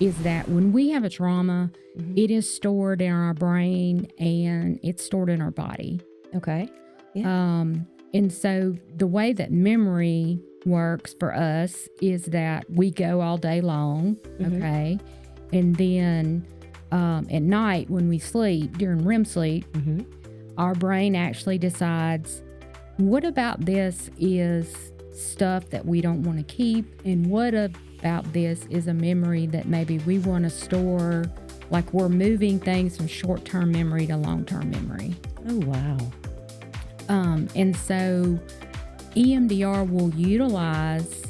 is that when we have a trauma, it is stored in our brain and it's stored in our body. Okay. Yeah. And so the way that memory works for us is that we go all day long, okay? And then at night when we sleep, during REM sleep, our brain actually decides, what about this is stuff that we don't want to keep? And what about this is a memory that maybe we want to store, like we're moving things from short-term memory to long-term memory. Oh, wow. And so EMDR will utilize,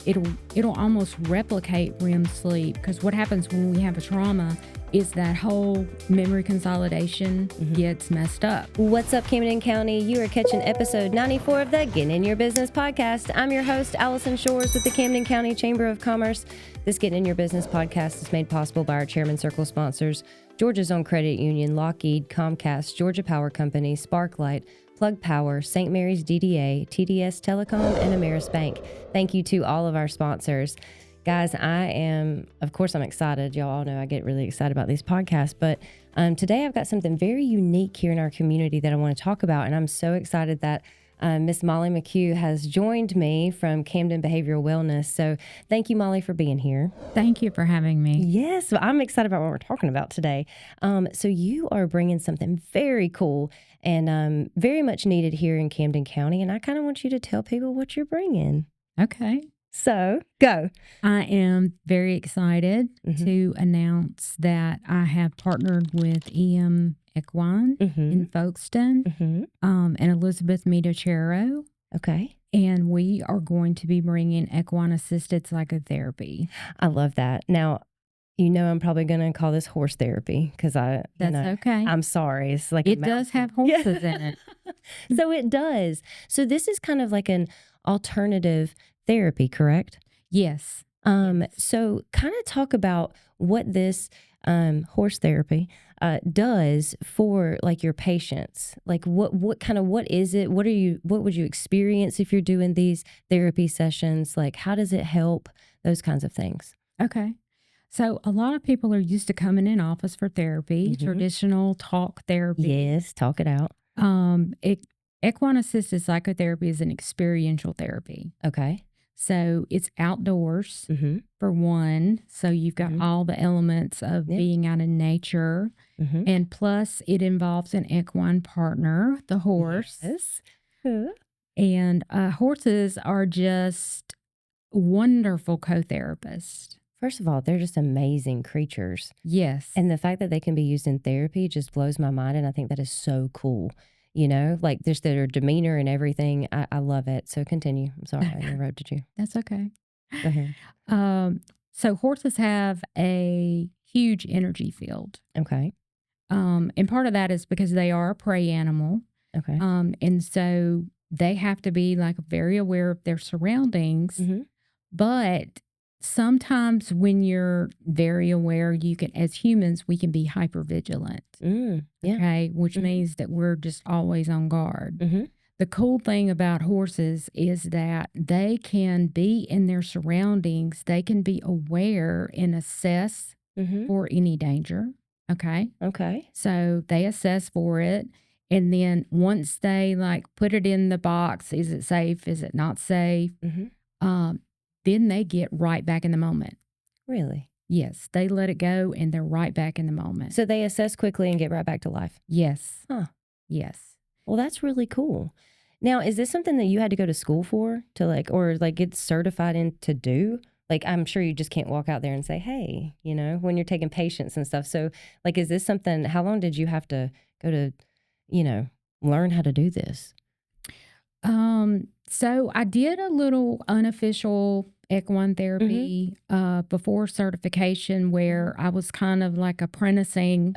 it'll almost replicate REM sleep, because what happens when we have a trauma is that whole memory consolidation gets messed up. What's up, Camden County? You are catching episode 94 of the Getting in Your Business podcast. I'm your host, Alison Shores with the Camden County Chamber of Commerce. This Getting in Your Business podcast is made possible by our Chairman Circle sponsors, Georgia's Own Credit Union, Lockheed, Comcast, Georgia Power Company, Sparklight, Plug Power, St. Mary's DDA, TDS Telecom, and Ameris Bank. Thank you to all of our sponsors. Guys, I'm excited. Y'all all know I get really excited about these podcasts, but today I've got something very unique here in our community that I want to talk about, and I'm so excited that Miss Molly McCue has joined me from Camden Behavioral Wellness. So thank you, Molly, for being here. Thank you for having me. Yes, I'm excited about what we're talking about today. So you are bringing something very cool and very much needed here in Camden County, and I kind of want you to tell people what you're bringing. Okay. So go. I am very excited to announce that I have partnered with Equine in Folkestone and Elizabeth Medocero. Okay. And we are going to be bringing equine-assisted psychotherapy. I love that. Now, you know I'm probably going to call this horse therapy because That's okay. I'm sorry. It's like it does have horses in it. So it does. So this is kind of like an alternative therapy, correct? Yes. So kind of talk about what this horse therapy does for like your patients. Like what is it? What would you experience if you're doing these therapy sessions? Like how does it help? Those kinds of things. Okay. So a lot of people are used to coming in office for therapy, traditional talk therapy. Yes, talk it out. Equine-assisted psychotherapy is an experiential therapy. Okay. So it's outdoors for one. So you've got all the elements of being out in nature. And plus it involves an equine partner, the horse. Yes. And horses are just wonderful co-therapists. First of all, they're just amazing creatures. Yes. And the fact that they can be used in therapy just blows my mind. And I think that is so cool. You know, like just their demeanor and everything. I love it. So continue. I'm sorry I interrupted you. That's okay. Go ahead. So horses have a huge energy field. Okay. And part of that is because they are a prey animal. Okay. And so they have to be like very aware of their surroundings. But sometimes when you're very aware, you can, as humans, we can be hypervigilant. Yeah. Okay. Which means that we're just always on guard. The cool thing about horses is that they can be in their surroundings. They can be aware and assess for any danger. Okay. Okay. So they assess for it. And then once they like put it in the box, is it safe? Is it not safe? Then they get right back in the moment. Really? Yes. They let it go and they're right back in the moment. So they assess quickly and get right back to life? Yes. Huh. Yes. Well, that's really cool. Now, is this something that you had to go to school for to like, or like get certified in to do? Like, I'm sure you just can't walk out there and say, hey, you know, when you're taking patients and stuff. So like, is this something, how long did you have to go to, you know, learn how to do this? So I did a little unofficial equine therapy before certification where I was kind of like apprenticing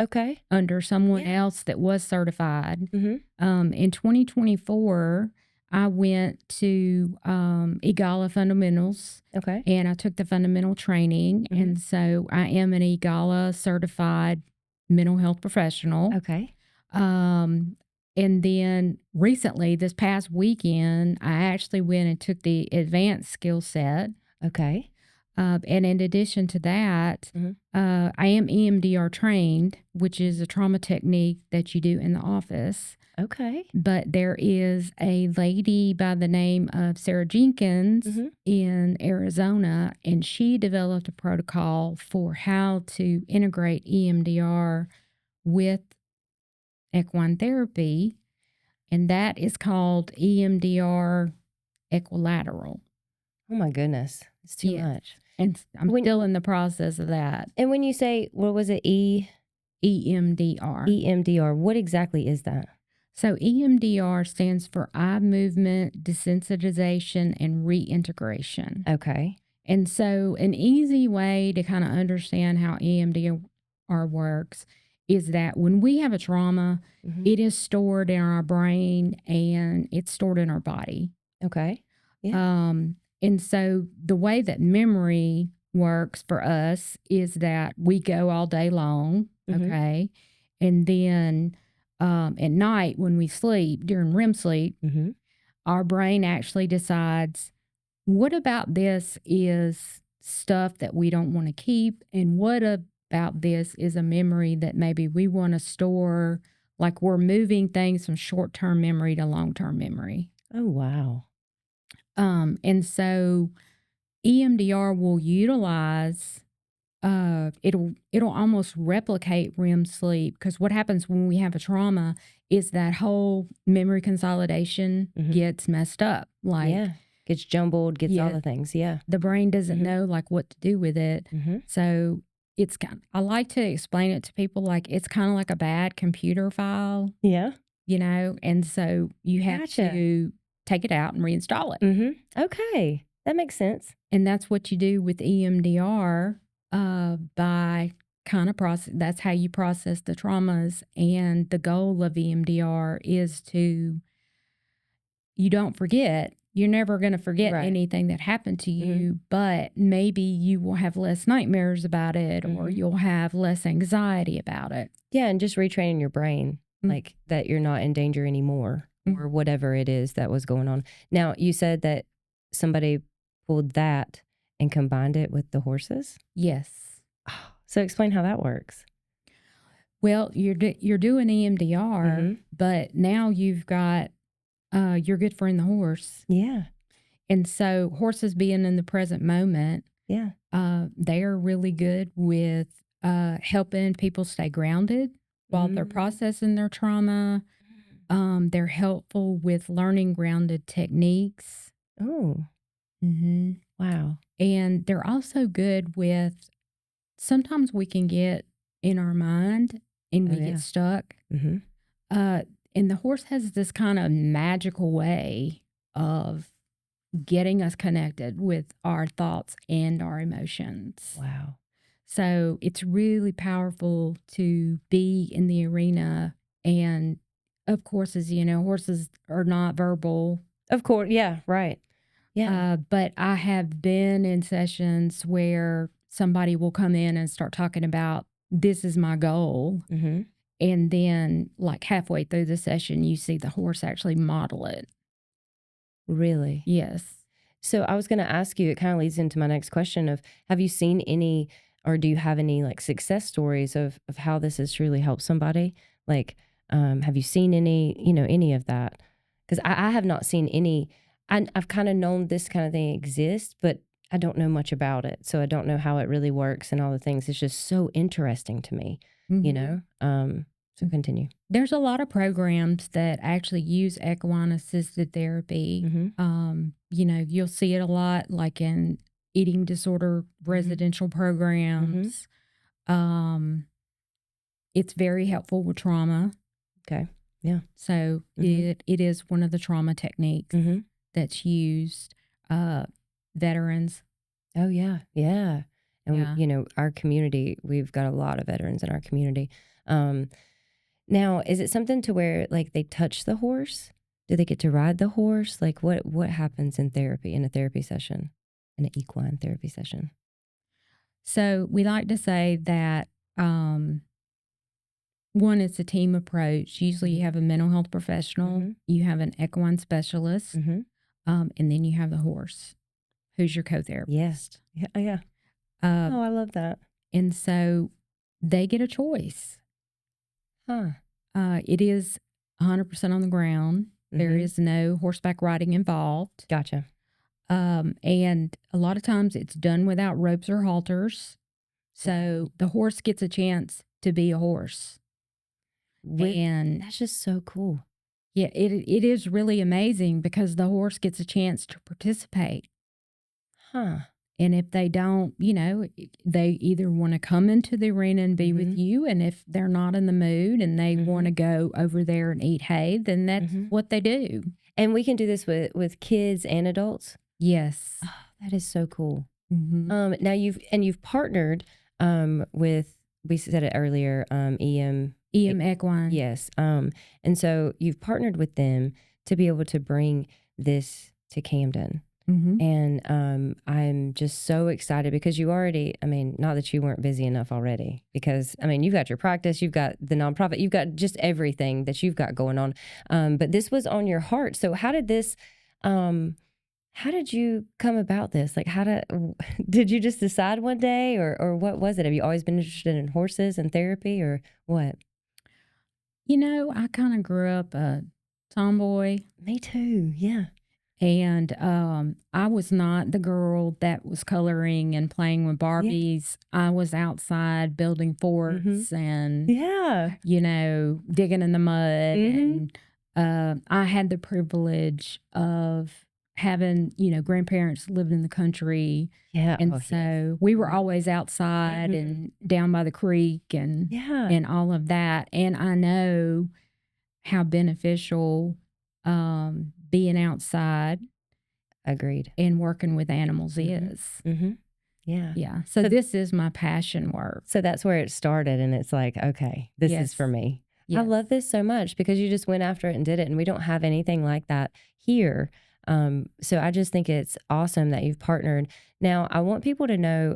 under someone else that was certified. In 2024, I went to Eagala Fundamentals. And I took the fundamental training. And so I am an Eagala certified mental health professional. And then recently, this past weekend, I actually went and took the advanced skill set. And in addition to that, I am EMDR trained, which is a trauma technique that you do in the office. Okay. But there is a lady by the name of Sarah Jenkins in Arizona, and she developed a protocol for how to integrate EMDR with equine therapy, and that is called EMDR equilateral. Oh my goodness. It's too much. And I'm still in the process of that. And when you say, what was it? EMDR. EMDR. What exactly is that? So EMDR stands for eye movement desensitization and reintegration. Okay. And so an easy way to kind of understand how EMDR works is that when we have a trauma, it is stored in our brain and it's stored in our body. Okay. Yeah. And so the way that memory works for us is that we go all day long, okay? And then at night when we sleep, during REM sleep, our brain actually decides, what about this is stuff that we don't want to keep? And what about this is a memory that maybe we want to store, like we're moving things from short-term memory to long-term memory. Oh, wow. And so EMDR will utilize, it'll almost replicate REM sleep, because what happens when we have a trauma is that whole memory consolidation gets messed up. Like, gets jumbled, gets all the things. Yeah. The brain doesn't know like what to do with it. So it's I like to explain it to people like it's kind of like a bad computer file. Yeah. You know, and so you have to take it out and reinstall it. Okay. That makes sense. And that's what you do with EMDR by kind of process. That's how you process the traumas. And the goal of EMDR is you don't forget. You're never going to forget anything that happened to you, but maybe you will have less nightmares about it or you'll have less anxiety about it. Yeah, and just retraining your brain, like that you're not in danger anymore or whatever it is that was going on. Now, you said that somebody pulled that and combined it with the horses? Yes. So explain how that works. Well, you're doing EMDR, but now you've got your good friend the horse. Yeah. And so horses being in the present moment, they are really good with helping people stay grounded while they're processing their trauma. They're helpful with learning grounded techniques. Oh. Wow. And they're also good with, sometimes we can get in our mind and we get stuck. And the horse has this kind of magical way of getting us connected with our thoughts and our emotions. Wow. So it's really powerful to be in the arena. And of course, as you know, horses are not verbal. Of course. Yeah. Right. Yeah. But I have been in sessions where somebody will come in and start talking about, this is my goal. And then like halfway through the session, you see the horse actually model it. Really? Yes. So I was going to ask you, it kind of leads into my next question of, have you seen any, or do you have any like success stories of how this has truly helped somebody? Like, have you seen any, any of that? Because I have not seen any. I've kind of known this kind of thing exists, but I don't know much about it. So I don't know how it really works and all the things. It's just so interesting to me, so continue. There's a lot of programs that actually use equine-assisted therapy. You'll see it a lot like in eating disorder residential programs. It's very helpful with trauma. Okay. Yeah. So it is one of the trauma techniques that's used. Veterans. Oh, yeah. Yeah. And, our community, we've got a lot of veterans in our community. Now, is it something to where, like, they touch the horse? Do they get to ride the horse? Like, what happens in therapy, in a therapy session, in an equine therapy session? So we like to say that, one, it's a team approach. Usually you have a mental health professional, you have an equine specialist, and then you have the horse. who's your co-therapist. Yes. Yeah. Yeah. Uh, I love that. and so they get a choice. Huh. It is 100% on the ground. There is no horseback riding involved. Gotcha. And a lot of times it's done without ropes or halters. So the horse gets a chance to be a horse. And That's just so cool. yeah, it is really amazing because the horse gets a chance to participate. Huh. And if they don't, they either want to come into the arena and be with you. And if they're not in the mood and they want to go over there and eat hay, then that's what they do. And we can do this with kids and adults. Yes. Oh, that is so cool. Mm-hmm. Now you've partnered with, we said it earlier, EM Equine. Yes. And so you've partnered with them to be able to bring this to Camden. Mm-hmm. And I'm just so excited because you already, not that you weren't busy enough already, because, you've got your practice, you've got the nonprofit, you've got just everything that you've got going on. But this was on your heart. So how did you come about this? Like, did you just decide one day or what was it? Have you always been interested in horses and therapy or what? I kind of grew up a tomboy. Me too. Yeah. And I was not the girl that was coloring and playing with Barbies. Yeah. I was outside building forts and, digging in the mud. And I had the privilege of having, grandparents lived in the country. Yeah. And so we were always outside and down by the creek and all of that. And I know how beneficial being outside. Agreed. And working with animals is. Mm-hmm. Yeah. Yeah. So this is my passion work. So that's where it started. And it's like, okay, this is for me. Yes. I love this so much because you just went after it and did it. And we don't have anything like that here. So I just think it's awesome that you've partnered. Now, I want people to know,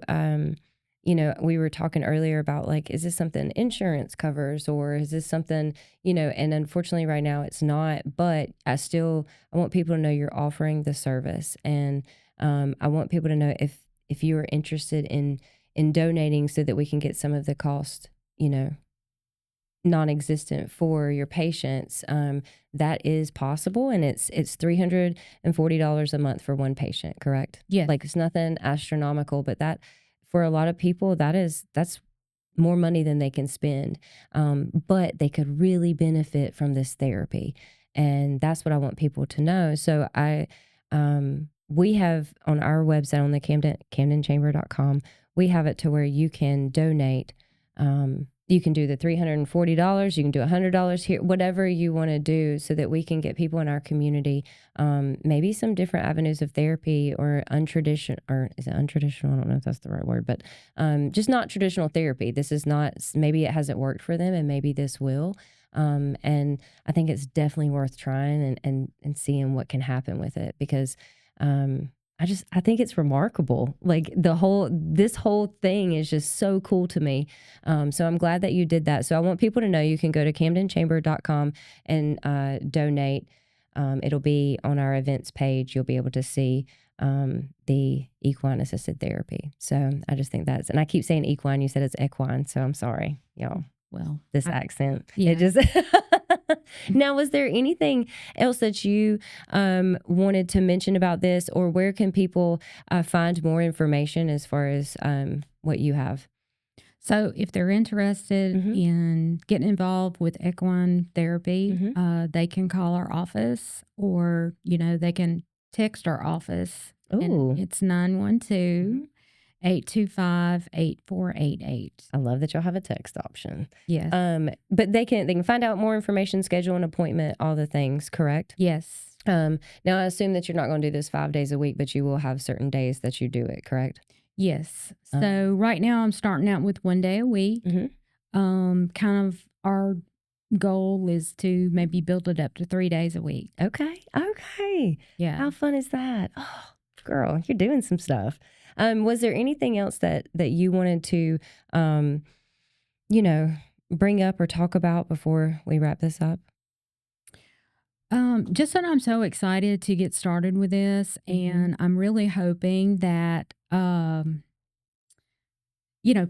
we were talking earlier about like, is this something insurance covers or is this something, and unfortunately right now it's not, but I want people to know you're offering the service. And I want people to know if you are interested in donating so that we can get some of the cost, non-existent for your patients, that is possible. And it's $340 a month for one patient, correct? Yes. Like it's nothing astronomical, but that for a lot of people, that's more money than they can spend. But they could really benefit from this therapy. And that's what I want people to know. So we have on our website on the CamdenChamber.com, we have it to where you can donate. You can do the $340. You can do $100 here, whatever you want to do so that we can get people in our community, maybe some different avenues of therapy or untraditional, or is it untraditional? I don't know if that's the right word, but just not traditional therapy. This is not, maybe it hasn't worked for them and maybe this will. And I think it's definitely worth trying and seeing what can happen with it because I think it's remarkable. Like this whole thing is just so cool to me. So I'm glad that you did that. So I want people to know you can go to CamdenChamber.com and donate. It'll be on our events page. You'll be able to see the Equine-Assisted Therapy. So I just think and I keep saying equine. You said it's equine. So I'm sorry, y'all. Well, this accent. Yeah. It just Now, was there anything else that you wanted to mention about this, or where can people find more information as far as what you have? So if they're interested in getting involved with equine therapy, they can call our office or, they can text our office. Ooh. And it's 912-825-8488. I love that y'all have a text option. Yes. But they can find out more information, schedule an appointment, all the things, correct? Yes. Now I assume that you're not going to do this 5 days a week, but you will have certain days that you do it, correct? Yes. So right now I'm starting out with 1 day a week. Kind of our goal is to maybe build it up to 3 days a week. Okay. Yeah. How fun is that? Oh, girl, you're doing some stuff. Was there anything else that you wanted to, bring up or talk about before we wrap this up? Just that I'm so excited to get started with this, and I'm really hoping that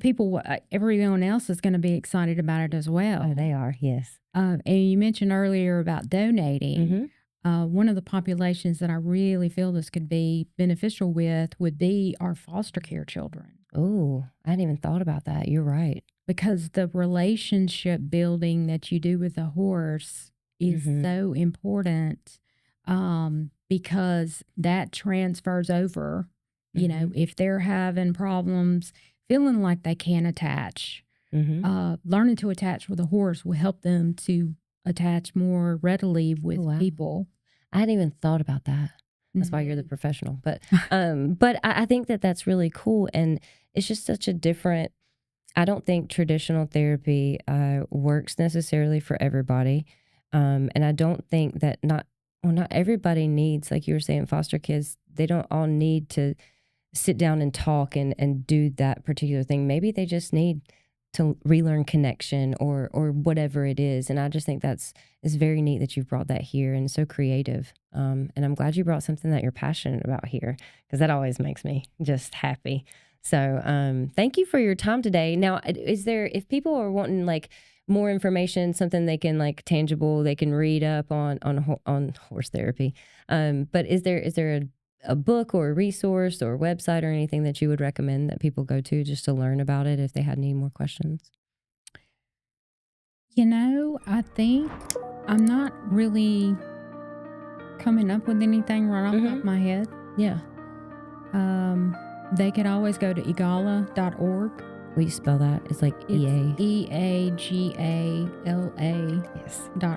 people, everyone else is going to be excited about it as well. Oh, they are, yes. And you mentioned earlier about donating. One of the populations that I really feel this could be beneficial with would be our foster care children. Oh, I hadn't even thought about that. You're right. Because the relationship building that you do with the horse is so important, because that transfers over. If they're having problems feeling like they can't attach, learning to attach with a horse will help them to attach more readily with people. I hadn't even thought about that. That's why you're the professional. But I think that that's really cool. And it's just such a different, I don't think traditional therapy works necessarily for everybody. And I don't think that not everybody needs, like you were saying, foster kids, they don't all need to sit down and talk and do that particular thing. Maybe they just need to relearn connection or whatever it is. And I just think it's very neat that you've brought that here and so creative. And I'm glad you brought something that you're passionate about here, because that always makes me just happy. So thank you for your time today. Now, if people are wanting like more information, something they can like tangible, they can read up on horse therapy. But is there a book or a resource or website or anything that you would recommend that people go to just to learn about it if they had any more questions? I think I'm not really coming up with anything right off the top of my head. Yeah. They could always go to Eagala.org. Will you spell that? It's like Eagala.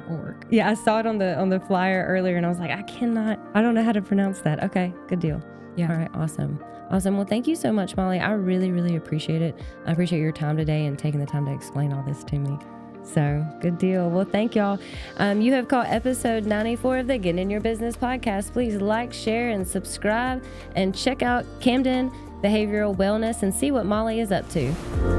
.org. Yeah, I saw it on the flyer earlier, and I was like, I don't know how to pronounce that. Okay, good deal. Yeah. All right, awesome. Well, thank you so much, Molly. I really, really appreciate it. I appreciate your time today and taking the time to explain all this to me. So, good deal. Well, thank y'all. You have caught episode 94 of the Get In Your Business podcast. Please like, share, and subscribe, and check out Camden Behavioral Wellness and see what Molly is up to.